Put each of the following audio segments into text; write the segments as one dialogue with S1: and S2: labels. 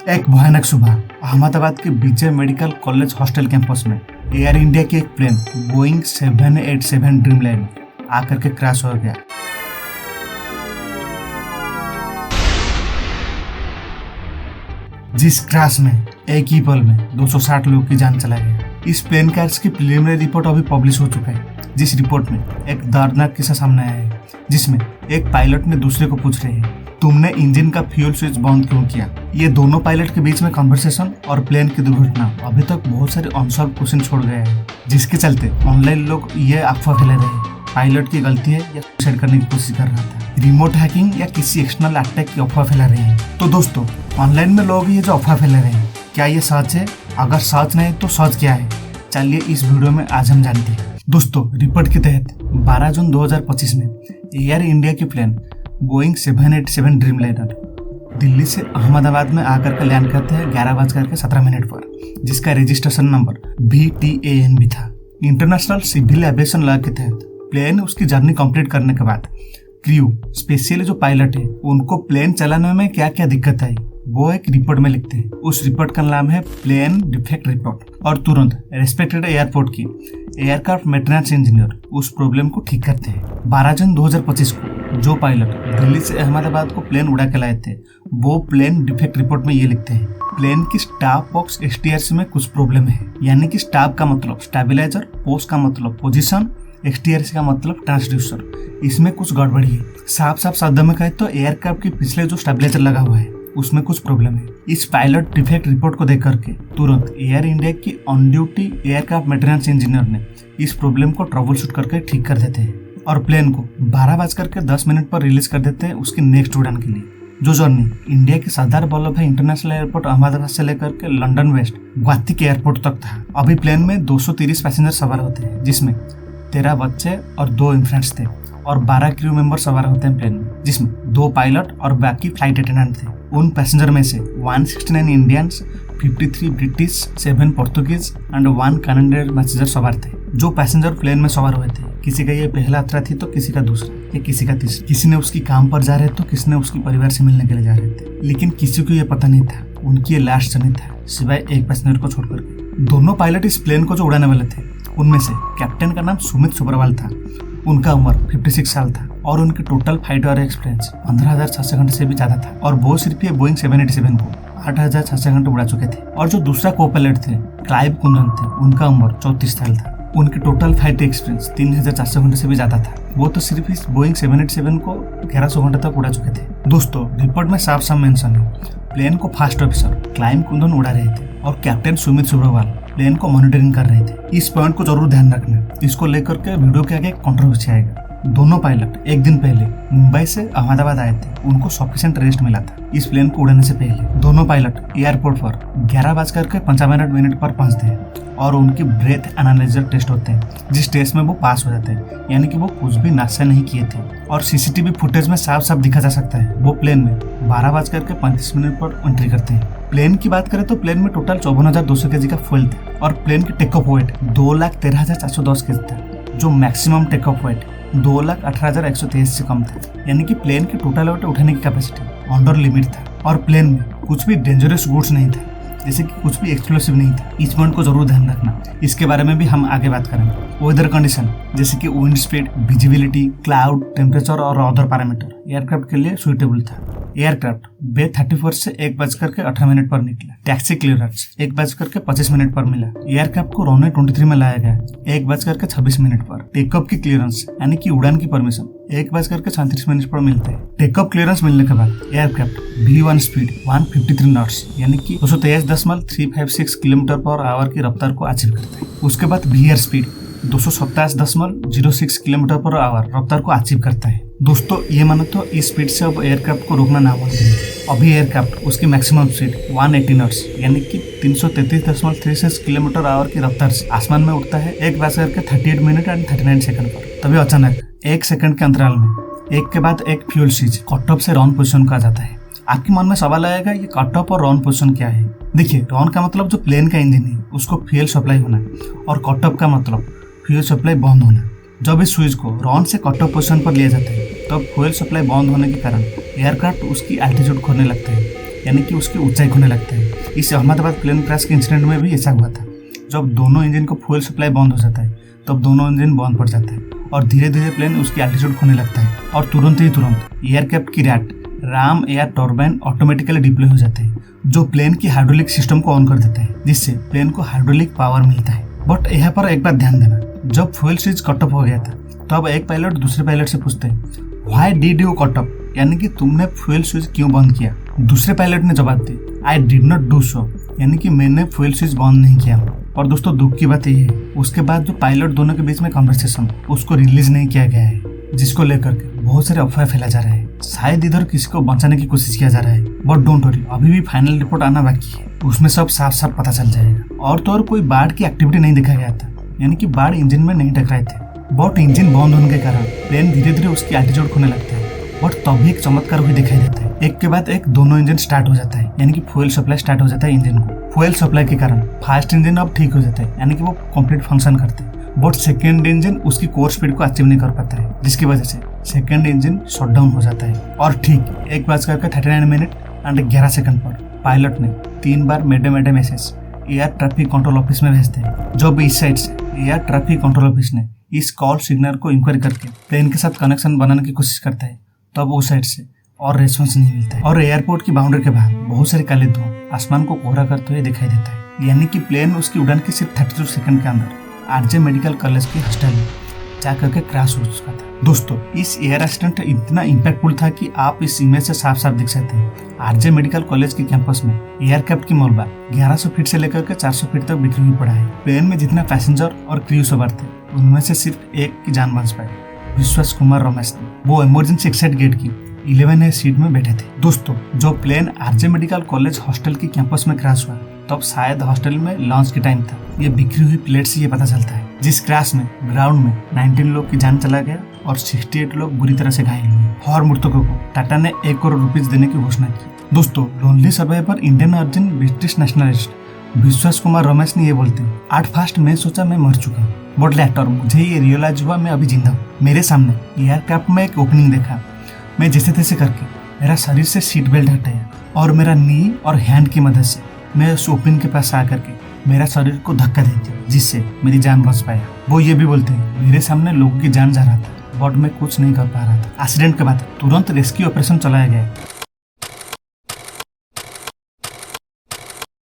S1: एक भयानक सुबह अहमदाबाद के विजय मेडिकल कॉलेज हॉस्टल कैंपस में एयर इंडिया की एक प्लेन बोइंग 787 ड्रीमलाइनर आकर के क्रैश हो गया। जिस क्रैश में एक ही पल में 260 लोगों की जान चला गया। इस प्लेन क्रैश की प्रिलिमिनरी रिपोर्ट अभी पब्लिश हो चुका है, जिस रिपोर्ट में एक दर्दनाक किस्सा सामने आया है, जिसमें एक पायलट ने दूसरे को पूछ रहे हैं, तुमने इंजन का फ्यूल स्विच बंद क्यों किया। ये दोनों पायलट के बीच में कन्वर्सेशन और प्लेन की दुर्घटना अभी तक बहुत सारे अनसॉल्व क्वेश्चन छोड़ गए हैं, जिसके चलते ऑनलाइन लोग ये अफवाह फैला रहे हैं पायलट की गलती है या सुसाइड करने की कोशिश कर रहा था, रिमोट हैकिंग या किसी एक्सटर्नल अटैक की अफवाह फैला रहे हैं। तो दोस्तों, ऑनलाइन में लोग ये जो अफवाह फैला रहे हैं, क्या ये सच है? अगर सच नहीं तो सच क्या है? चलिए इस वीडियो में आज हम जानते हैं। दोस्तों, रिपोर्ट के तहत 12 जून 2025 में एयर इंडिया की प्लेन बोइंग 787 ड्रीमलाइनर दिल्ली से अहमदाबाद में आकर के लैंड करते हैं 11:17 पर, जिसका रजिस्ट्रेशन नंबर VTAN भी था। इंटरनेशनल सिविल एविएशन लॉ के तहत प्लेन उसकी जर्नी कंप्लीट करने के बाद क्रू स्पेशली जो पायलट है उनको प्लेन चलाने में क्या क्या दिक्कत आई वो एक रिपोर्ट में लिखते हैं। उस रिपोर्ट का नाम है प्लेन डिफेक्ट रिपोर्ट, और तुरंत रेस्पेक्टेड एयरपोर्ट की एयरक्राफ्ट मेंटेनेंस इंजीनियर उस प्रॉब्लम को ठीक करते हैं। 12 जून 2025 को जो पायलट दिल्ली से अहमदाबाद को प्लेन उड़ा के लाए थे वो प्लेन डिफेक्ट रिपोर्ट में ये लिखते हैं, प्लेन की स्टाफ बॉक्स STRC में कुछ प्रॉब्लम है। यानी कि स्टाफ का मतलब स्टेबलाइजर, पोस्ट का मतलब पोजीशन, STRC का मतलब ट्रांसड्यूसर, इसमें कुछ गड़बड़ी है। साफ साफ शब्दों में कहे तो एयरक्राफ्ट के पिछले जो स्टेबलाइजर लगा हुआ है उसमें कुछ प्रॉब्लम है। इस पायलट डिफेक्ट रिपोर्ट को देख करके तुरंत एयर इंडिया की on duty aircraft maintenance engineer ने इस प्रॉब्लम को ट्रबल शूट करके ठीक कर देते हैं और प्लेन को 12:10 पर रिलीज कर देते हैं उसकी नेक्स्ट उड़ान के लिए। जो जर्नी इंडिया के सरदार वल्लभ भाई इंटरनेशनल एयरपोर्ट अहमदाबाद से लेकर के लंदन वेस्ट ग्वातिक एयरपोर्ट तक था। अभी प्लेन में 230 पैसेंजर सवार होते हैं, जिसमें 13 बच्चे और 2 इंफ्रेंट्स थे, और 12 क्रू मेंबर सवार होते हैं प्लेन में, जिसमें 2 पायलट और बाकी फ्लाइट अटेंडेंट थे। उन पैसेंजर में से 169 Indians, 53 British, 7 Portuguese and 1 Canadian passenger सवार थे। जो पैसेंजर प्लेन में सवार हुए थे, किसी का ये पहला यात्रा थी तो किसी का दूसरा या किसी का तीसरा, किसी ने उसकी काम पर जा रहे तो किसी ने उसकी परिवार से मिलने के लिए जा रहे थे, लेकिन किसी को ये पता नहीं था उनकी ये लास्ट जर्नी था, सिवाय एक पैसेंजर को छोड़कर के। दोनों पायलट इस प्लेन को जो उड़ाने वाले थे उनमें से कैप्टन का नाम सुमित सुब्रवाल था। उनका उम्र 56 साल था और उनकी टोटल फ्लाइट और एक्सपीरियंस 15,600 घंटे से भी ज्यादा था, और वो सिर्फ ये बोइंग 787 को 8,600 घंटे उड़ा चुके थे। और जो दूसरा को पायलट थे क्लाइव कुंदन थे, उनका उम्र 34 साल था। उनकी टोटल फ्लाइट एक्सपीरियंस 3,400 घंटे से भी ज्यादा था। वो तो सिर्फ इस बोइंग 787 को 1100 घंटे तक उड़ा चुके थे। दोस्तों, रिपोर्ट में साफ साफ मेंशन है प्लेन को फर्स्ट ऑफिसर क्लाइव कुंदन उड़ा रहे थे और कैप्टन सुमित सुब्रवाल प्लेन को मॉनिटरिंग कर रहे थे। इस पॉइंट को जरूर ध्यान रखना, इसको लेकर के वीडियो के आगे कंट्रोवर्सी आएगा। दोनों पायलट एक दिन पहले मुंबई से अहमदाबाद आए थे, उनको सफिशिएंट रेस्ट मिला था इस प्लेन को उड़ाने से पहले। दोनों पायलट एयरपोर्ट पर 11:55 पर पहुंचते हैं और उनकी ब्रेथ एनालाइजर टेस्ट होते हैं, जिस टेस्ट में वो पास हो जाते हैं, यानी कि वो कुछ भी नाश्ता नहीं किए थे। और CCTV फुटेज में साफ साफ दिखा जा सकता है वो प्लेन में 12:35 पर एंट्री करते हैं। प्लेन की बात करें तो प्लेन में टोटल 54,200 kg का फ्यूल था और प्लेन की टेक ऑफ वेट 2,13,410 kg था, जो मैक्सिमम टेक ऑफ वेट 2,18,123 से कम था। यानी कि प्लेन की टोटल वेट उठाने की कैपेसिटी अंडर लिमिट था, और प्लेन में कुछ भी डेंजरस गुड्स नहीं था, जैसे कि कुछ भी एक्सप्लोसिव नहीं था। इस पॉइंट को जरूर ध्यान रखना, इसके बारे में भी हम आगे बात करेंगे। वेदर कंडीशन जैसे कि wind speed, visibility, cloud, temperature और अदर पैरामीटर एयरक्राफ्ट के लिए सुइटेबल था। एयरक्राफ्ट बे 34 से 1:18 पर निकला। टैक्सी क्लियरेंस 1:25 पर मिला। एयरक्राफ्ट को रनवे 23 में लाया गया 1:26 पर। टेकऑफ की क्लियरेंस यानी कि उड़ान की परमिशन 1:37 पर मिलते हैं। टेकऑफ क्लियरेंस मिलने के बाद एयरक्राफ्ट V1 स्पीड 153 नॉट्स यानी कि 223.356 km/h की रफ्तार को अचीव करता है। उसके बाद VR स्पीड 227.06 km/h रफ्तार को अचीव करता है। दोस्तों, ये मानो तो इस स्पीड से अब एयरक्राफ्ट को रोकना नामुमकिन है। अभी एयरक्राफ्ट उसकी मैक्सिमम स्पीड 180 नॉट्स यानी कि 333.36 km/h की रफ्तार से आसमान में उठता है 1:38 पर। तभी अचानक 1 सेकंड के अंतराल में एक के बाद एक फ्यूल स्विच कट ऑफ से रन पोजीशन का जाता है। आपके मन में सवाल आएगा, ये कट ऑफ और रन पोजीशन क्या है? देखिए, रन का मतलब जो प्लेन का इंजन है उसको फ्यूल सप्लाई होना, और कट ऑफ का मतलब फ्यूल सप्लाई बंद होना। जब इस स्विच को रन से कट ऑफ पोजीशन पर लिया जाता है तब फ्यूल सप्लाई बंद होने के कारण एयरक्राफ्ट उसकी एल्टीट्यूड खोने लगता है यानी कि उसकी ऊंचाई खोने लगता है। इस अहमदाबाद प्लेन क्रैश के इंसिडेंट में भी ऐसा हुआ था। जब दोनों इंजन को फ्यूल सप्लाई बंद हो जाता है तब दोनों इंजन बंद पड़ जाता है और धीरे धीरे प्लेन उसकी एल्टीट्यूड खोने लगता है और तुरंत एयरक्राफ्ट की Ram air turbine automatically deploy हो जाते हैं, जो प्लेन की हाइड्रोलिक सिस्टम को ऑन कर देता है, जिससे प्लेन को हाइड्रोलिक पावर मिलता है। बट यहाँ पर एक बात ध्यान देना, जब फ्यूल स्विच कट ऑफ हो गया था तब एक पायलट दूसरे पायलट से पूछते हैं why did you cut off, यानी कि तुमने फ्यूल स्विच क्यों बंद किया। दूसरे पायलट ने जवाब दिया I did not do so, यानी कि मैंने फ्यूल स्विच बंद नहीं किया। और दोस्तों दुख की बात यह है उसके बाद जो पायलट दोनों के बीच में कन्वर्सेशन उसको रिलीज नहीं किया गया है, जिसको लेकर के बहुत सारे अफवाह फैला जा रहा है। शायद इधर किसी को बचाने की कोशिश किया जा रहा है, बट डोंट वरी, अभी भी फाइनल रिपोर्ट आना बाकी है, उसमें सब साफ साफ पता चल जाएगा। और तो और कोई बाढ़ की एक्टिविटी नहीं देखा गया था, यानी कि बाढ़ इंजन में नहीं टकराए थे, बट इंजन बंद होने के कारण प्लेन धीरे धीरे उसकी एल्टीट्यूड खोने लगता है। बट तभी एक चमत्कार भी दिखाई देता है, एक के बाद एक दोनों इंजन स्टार्ट हो जाता है, यानी कि फ्यूल सप्लाई स्टार्ट हो जाता है इंजन को। फ्यूल सप्लाई के कारण फर्स्ट इंजन अब ठीक हो जाता है, यानी कि वो कंप्लीट फंक्शन करते हैं। बट सेकेंड इंजन उसकी कोर स्पीड को अचीव नहीं कर पाता है, जिसकी वजह से सेकेंड इंजन शटडाउन हो जाता है। और ठीक 1:39 एंड 11 सेकंड पर पायलट ने 3 बार mayday mayday message air traffic control office में भेजते हैं। जब इस साइड से एयर ट्रैफिक कंट्रोल ऑफिस ने इस कॉल सिग्नल को इंक्वायरी करके प्लेन के साथ कनेक्शन बनाने की कोशिश करता है, तब उस साइड से और रेस्पॉन्स नहीं मिलता है। और एयरपोर्ट की बाउंड्री के बाहर बहुत सारे काले धुआं आसमान को कोहरा करते हुए दिखाई देता है, यानी कि प्लेन उसकी उड़ान के सिर्फ 32 सेकंड के अंदर आरजे मेडिकल कॉलेज की हॉस्टल में जाकर के क्रैश हो चुका था। दोस्तों इस एयर एक्सीडेंट इतना इम्पैक्टफुल था कि आप इस इमेज से साफ साफ दिख सकते हैं। आरजे मेडिकल कॉलेज के कैंपस में एयरक्राफ्ट की मलबा 1100 फीट से लेकर के 400 फीट तक बिखरी हुई पड़ा है। प्लेन में जितना पैसेंजर और क्रू सवार थे उनमें से सिर्फ एक की जान बच पाई, विश्वास कुमार रमेश ने। वो इमरजेंसी एक्सिट गेट की 11A सीट में बैठे थे। दोस्तों जो plane RJ medical college hostel के कैंपस में क्रैश हुआ तब शायद हॉस्टल में लॉन्च के टाइम था। ये बिखरी हुई प्लेट से ये पता चलता है। जिस क्रैश में ग्राउंड में 19 लोग की जान चला गया और 68 लोग बुरी तरह से घायल हुए। और मृतकों को टाटा ने 1 करोड़ रुपीज देने की घोषणा की। दोस्तों lonely survivor Indian origin British nationalist विश्वास कुमार रमेश ने ये बोलते हैं एट फर्स्ट मैं सोचा मैं मर चुका, बट लेटर मुझे ये रियलाइज हुआ मैं अभी जिंदा हूँ। मेरे सामने एयरक्राफ्ट में एक ओपनिंग देखा, मैं जैसे तैसे करके मेरा शरीर से सीट बेल्ट हटाया और मेरा नी और हैंड की मदद से मैं उस ओपनिंग के पास आकर के मेरा शरीर को धक्का दे दिया, जिससे मेरी जान बच पाया। वो ये भी बोलते हैं मेरे सामने लोगों की जान जा रहा था बट मैं कुछ नहीं कर पा रहा था। एक्सीडेंट के बाद तुरंत रेस्क्यू ऑपरेशन चलाया गया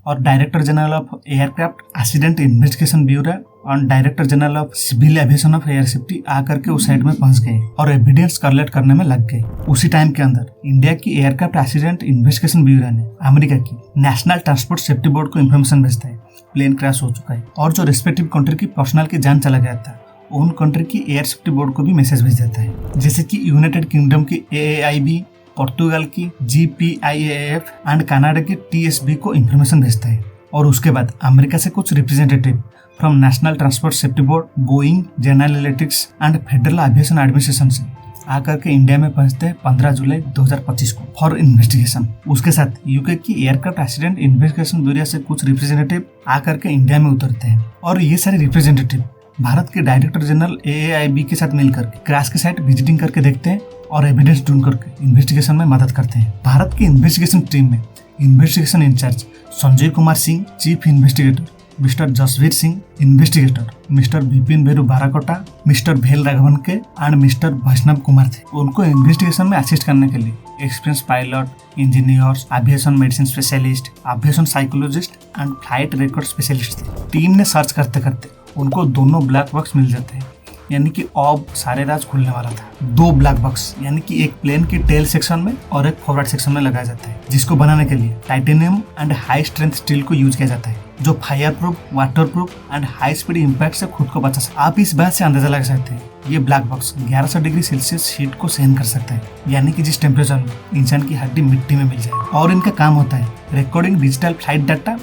S1: और director general of aircraft accident investigation bureau और director general of civil aviation of air safety आकर के उस साइड में पहुंच गए और एविडेंस कलेक्ट करने में लग गए। उसी टाइम के अंदर इंडिया की एयरक्राफ्ट एक्सीडेंट इन्वेस्टिगेशन ब्यूरो ने अमेरिका की नेशनल ट्रांसपोर्ट सेफ्टी बोर्ड को इन्फॉर्मेशन भेजता है प्लेन क्रैश हो चुका है और जो रेस्पेक्टिव कंट्री की पर्सनल की जान चला गया था उन कंट्री की एयर सेफ्टी बोर्ड को भी मैसेज भेज देता है, जैसे कि यूनाइटेड किंगडम की AAIB, पोर्तुगाल की GPIAF एंड कनाडा की TSB को इन्फॉर्मेशन भेजता है। और उसके बाद अमेरिका से कुछ representative from national transport safety board, Boeing, general electrics and federal aviation administration से आकर के इंडिया में पहुंचते हैं 15 जुलाई 2025 को फॉर इन्वेस्टिगेशन। उसके साथ यूके की एयरक्राफ्ट एक्सीडेंट इन्वेस्टिगेशन ब्यूरो से कुछ रिप्रेजेंटेटिव आकर के इंडिया में उतरते हैं और ये सारे रिप्रेजेंटेटिव भारत के डायरेक्टर जनरल AAIB के साथ मिलकर क्रैश के साइट विजिटिंग करके देखते हैं और एविडेंस ढूंढ करके इन्वेस्टिगेशन में मदद करते हैं। भारत की इन्वेस्टिगेशन टीम में investigation incharge Sanjay Kumar Singh, chief investigator mister Jasvir Singh, investigator mister Vipin Bheru Barakota, mister Bhel Raghavan के एंड मिस्टर वैष्णव कुमार थे। उनको इन्वेस्टिगेशन में असिस्ट करने के लिए experience pilot, engineers, aviation medicine specialist, aviation psychologist and flight record specialist थे। टीम ने सर्च करते करते उनको दोनों ब्लैक बॉक्स मिल जाते हैं, यानी कि अब सारे राज खुलने वाला था। 2 ब्लैक बॉक्स यानी कि एक प्लेन की टेल सेक्शन में और एक फॉरवर्ड सेक्शन में लगाया जाता है, जिसको बनाने के लिए titanium and high strength steel को यूज किया जाता है, जो fire proof, water proof and high speed impact से खुद को बचा सकता है। आप इस बात से अंदाजा लगा सकते हैं ये black box 1100 degree Celsius heat को सहन कर सकता है, यानी कि जिस टेम्परेचर में इंसान की हड्डी मिट्टी में मिल जाए। और इनका काम होता है recording digital flight data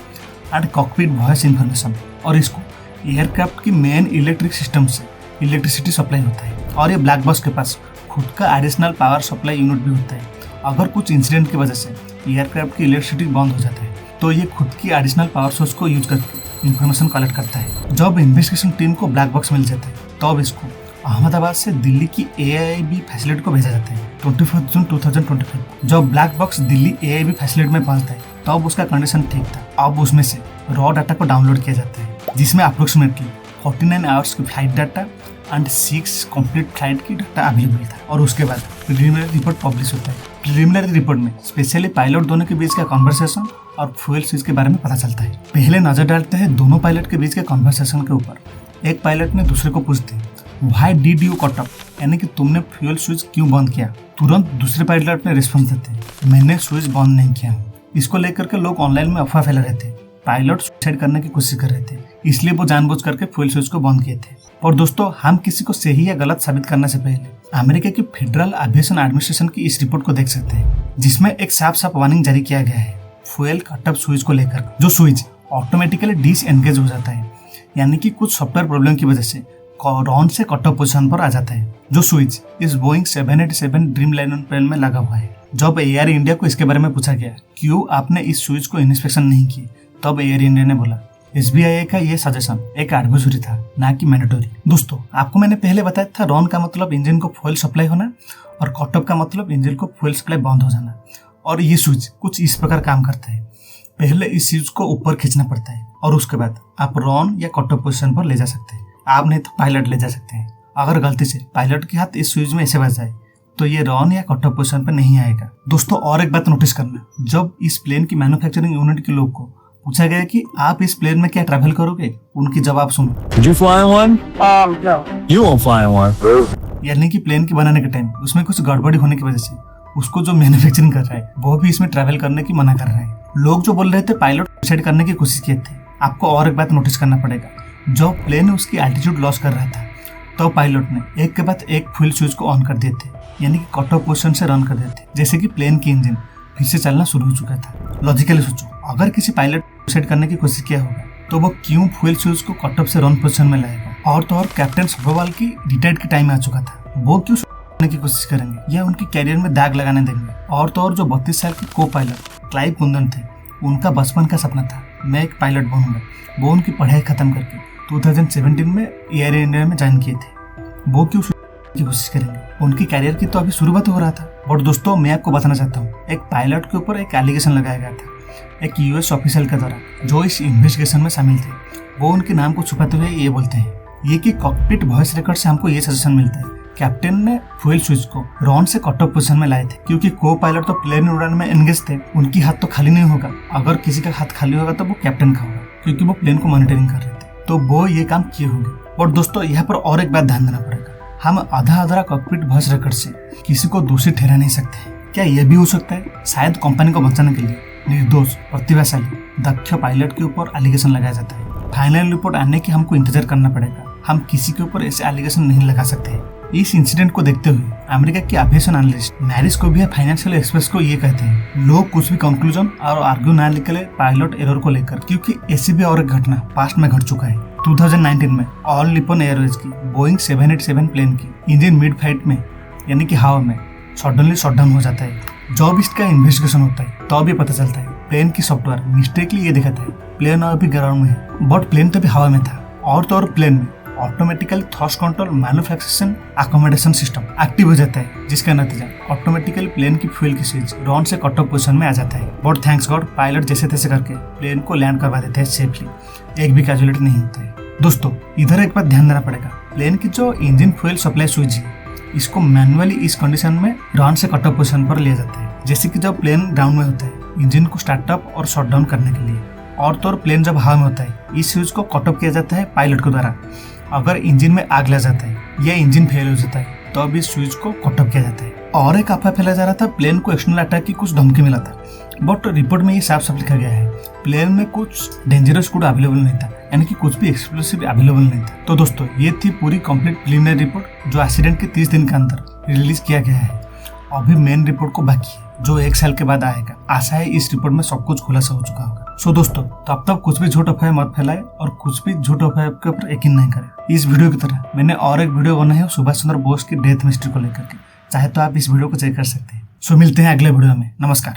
S1: and cockpit voice information, और इसको एयरक्राफ्ट की मेन इलेक्ट्रिक सिस्टम से इलेक्ट्रिसिटी सप्लाई होता है। और ये ब्लैक बॉक्स के पास खुद का एडिशनल पावर सप्लाई यूनिट भी होता है। अगर कुछ इंसिडेंट की वजह से एयरक्राफ्ट की इलेक्ट्रिसिटी बंद हो जाता है तो ये खुद की एडिशनल पावर सोर्स को यूज करके इन्फॉर्मेशन कलेक्ट करता है। जब इन्वेस्टिगेशन टीम को ब्लैक बॉक्स मिल जाता है तब इसको अहमदाबाद से दिल्ली की AIIB फैसिलिटी को भेजा जाता है 24 जून 2025। जब black box Delhi AIIB facility में पहुंचता है तब उसका कंडीशन ठीक था। अब उसमें से रॉ डाटा को डाउनलोड किया जाता है, जिसमें अप्रोक्सीमेटली 49 आवर्स की flight data and 6 complete flight की डाटा अवेलेबल था। और उसके बाद प्रिलिमिनरी रिपोर्ट पब्लिश होता है। प्रिलिमिनरी रिपोर्ट में स्पेशली पायलट दोनों के बीच का कन्वर्सेशन और फ्यूल स्विच के बारे में पता चलता है। पहले नजर डालते हैं दोनों पायलट के बीच के कन्वर्सेशन के ऊपर। एक पायलट ने दूसरे को पूछते why did you cut up, यानी कि तुमने फ्यूल स्विच क्यों बंद किया। तुरंत दूसरे पायलट ने रिस्पॉन्स देते मैंने स्विच बंद नहीं किया हूँ। इसको लेकर के लोग ऑनलाइन में अफवाह फैला रहे थे। पायलट सुसाइड करने की कोशिश कर रहे थे, इसलिए वो जानबूझ करके फ्यूल स्विच को बंद किए थे। और दोस्तों, हम किसी को सही या गलत साबित करने से पहले अमेरिका की फेडरल एविएशन एडमिनिस्ट्रेशन की इस रिपोर्ट को देख सकते हैं, जिसमें एक साफ साफ वार्निंग जारी किया गया है फ्यूल कटअप स्विच को लेकर। जो स्विच ऑटोमेटिकली डिसएंगेज हो जाता है, यानी कि कुछ सॉफ्टवेयर प्रॉब्लम की वजह से रॉन से कटअप पोजीशन पर आ जाता है। जो स्विच इस बोइंग 787 ड्रीमलाइनर प्लेन में लगा हुआ है। जब एयर इंडिया को इसके बारे में पूछा गया क्यों आपने इस स्विच को इंस्पेक्शन नहीं की, तब एयर इंडिया ने बोला SBIA का ये सजेशन एक एडवाइजरी था, ना कि मैंडेटरी। दोस्तों, आपको मैंने पहले बताया था रॉन का मतलब इंजन को फ्यूल सप्लाई होना और कटअप का मतलब इंजन को फ्यूल सप्लाई बंद हो जाना। और ये स्विच कुछ इस प्रकार काम करता है। पहले इस स्विच को ऊपर खींचना पड़ता है और उसके बाद आप रॉन या कटअप पोजीशन पर ले जा सकते हैं। आप नहीं तो पायलट ले जा सकते हैं। अगर गलती से पायलट के हाथ इस स्विच में ऐसे बच जाए तो ये रॉन या कटअप पोजीशन पर नहीं आएगा। दोस्तों, और एक बात नोटिस करना, जब इस प्लेन की मैन्युफैक्चरिंग यूनिट के लोग को पूछा गया कि आप इस प्लेन में क्या ट्रैवल करोगे, उनकी जवाब सुनो। यानी कि प्लेन की बनाने के टाइम उसमें कुछ गड़बड़ी होने की वजह से उसको जो मैन्युफैक्चरिंग कर रहा है वो भी इसमें ट्रैवल करने की मना कर रहा है। लोग जो बोल रहे थे पायलट सुसाइड करने की कोशिश किए थे, आपको और एक बात नोटिस करना पड़ेगा। जब प्लेन उसकी एल्टीट्यूड लॉस कर रहा था तो पायलट ने एक के बाद एक फ्यूल स्विच को ऑन कर दिए थे, यानी कि कटअप पोजीशन से रन कर दिए थे, जैसे कि प्लेन की इंजन फिर से चलना शुरू हो चुका था। लॉजिकली सोचो, अगर किसी पायलट सुसाइड करने की कोशिश किया होगा तो वो क्यों फ्यूल स्विच को कटअप से रन पोजीशन में लाएगा। और तो और कैप्टन सब्रवाल की रिटायर्ड की टाइम आ चुका था, वो क्यों करने की कोशिश करेंगे या उनके कैरियर में दाग लगाने देंगे। और तो और जो 32 साल के को पायलट क्लाइव कुंदन थे, उनका बचपन का सपना था मैं एक पायलट बनूंगा। वो उनकी पढ़ाई खत्म करके 2017 में एयर इंडिया में ज्वाइन किए थे। वो क्यों की कोशिश करेंगे, उनकी कैरियर की तो अभी शुरुआत हो रहा था। और दोस्तों, मैं आपको बताना चाहता हूँ, एक पायलट के ऊपर एक एलिगेशन लगाया गया था एक US ऑफिशियल के द्वारा जो इस इन्वेस्टिगेशन में शामिल थे। वो उनके नाम को छुपाते हुए ये बोलते हैं ये कि कॉकपिट वॉइस रिकॉर्ड से हमको ये सजेशन मिलता है कैप्टन ने फ्यूल स्विच को रॉन से कटअप पोजीशन में लाए थे, क्योंकि को पायलट तो प्लेन उड़ान में एंगेज थे, उनकी हाथ तो खाली नहीं होगा। अगर किसी का हाथ खाली होगा तो वो कैप्टन का होगा, क्योंकि वो प्लेन को मॉनिटरिंग कर रहे थे, तो वो ये काम किए होंगे। और दोस्तों, यहाँ पर और एक बात ध्यान देना पड़ेगा, हम आधा आधा कॉकपिट वॉइस रिकॉर्ड से किसी को दोषी ठहरा नहीं सकते। क्या यह भी हो सकता है शायद कंपनी को बचाने के लिए निर्दोष, प्रतिभाशाली, दक्ष पायलट के ऊपर एलिगेशन लगाया जाता है। फाइनल रिपोर्ट आने की हमको इंतजार करना पड़ेगा, हम किसी के ऊपर ऐसे एलिगेशन नहीं लगा सकते। इस इंसिडेंट को देखते हुए अमेरिका के एविएशन एनालिस्ट मैरिस को भी फाइनेंशियल एक्सप्रेस को ये कहते हैं लोग कुछ भी कंक्लूजन और आर्ग्यू ना निकले पायलट एरर को लेकर, क्योंकि ऐसी भी और एक घटना पास्ट में घट चुका है। 2019 में ऑल निप्पन एयरवेज की बोइंग 787 प्लेन की इंजन मिड फ्लाइट में, यानी कि हवा में सडनली शटडाउन हो जाता है। जब इसका इन्वेस्टिगेशन होता है तो भी पता चलता है प्लेन की सॉफ्टवेयर मिस्टेकली ये दिखाता है प्लेन अभी ग्राउंड में है, बट प्लेन तो भी हवा में था। और तो और प्लेन में automatically thrust control manufacturing accommodation system active हो जाता है, जिसका नतीजा ऑटोमेटिकली प्लेन की फ्यूल की स्विच रॉन से कटअप पोजीशन में आ जाता है। बट थैंक्स गॉड पायलट जैसे तैसे करके प्लेन को लैंड करवा देते हैं सेफली, एक भी कैजुअलिटी नहीं होता है। दोस्तों, इधर एक बात ध्यान देना पड़ेगा, प्लेन की जो इंजन फ्यूल सप्लाई स्विच है इसको मैनुअली इस कंडीशन में रॉन से कटअप पोजीशन पर लिया जाता है, जैसे कि जब प्लेन ग्राउंड में होता है इंजन को स्टार्टअप और शट डाउन करने के लिए। और तो और प्लेन जब हवा में होता है इस स्विच को कटअप किया जाता है पायलट के द्वारा। अगर इंजन में आग लग जाता है या इंजन फेल हो जाता है तो अब इस स्विच को कटअप किया जाता है। और एक अफवाह फैला जा रहा था प्लेन को एक्सटर्नल अटैक की कुछ धमकी मिला था, बट रिपोर्ट में ये साफ साफ लिखा गया है प्लेन में कुछ डेंजरस गुड अवेलेबल नहीं था, यानी कि कुछ भी एक्सप्लोसिव अवेलेबल नहीं था। तो दोस्तों, ये थी पूरी कंप्लीट प्रिलिमिनरी रिपोर्ट जो एक्सीडेंट के 30 दिन के अंदर रिलीज किया गया है। अभी मेन रिपोर्ट को बाकी है जो 1 साल के बाद आएगा। आशा है इस रिपोर्ट में सब कुछ खुलासा हो चुका होगा। सो दोस्तों, तब तक कुछ भी झूठ अफवाह मत फैलाए और कुछ भी झूठ अफवाह के ऊपर यकीन नहीं करें। इस वीडियो की तरह मैंने और एक वीडियो बनाई है सुभाष चंद्र बोस की डेथ मिस्ट्री को लेकर के, चाहे तो आप इस वीडियो को चेक कर सकते हैं। सो मिलते हैं अगले वीडियो में। नमस्कार।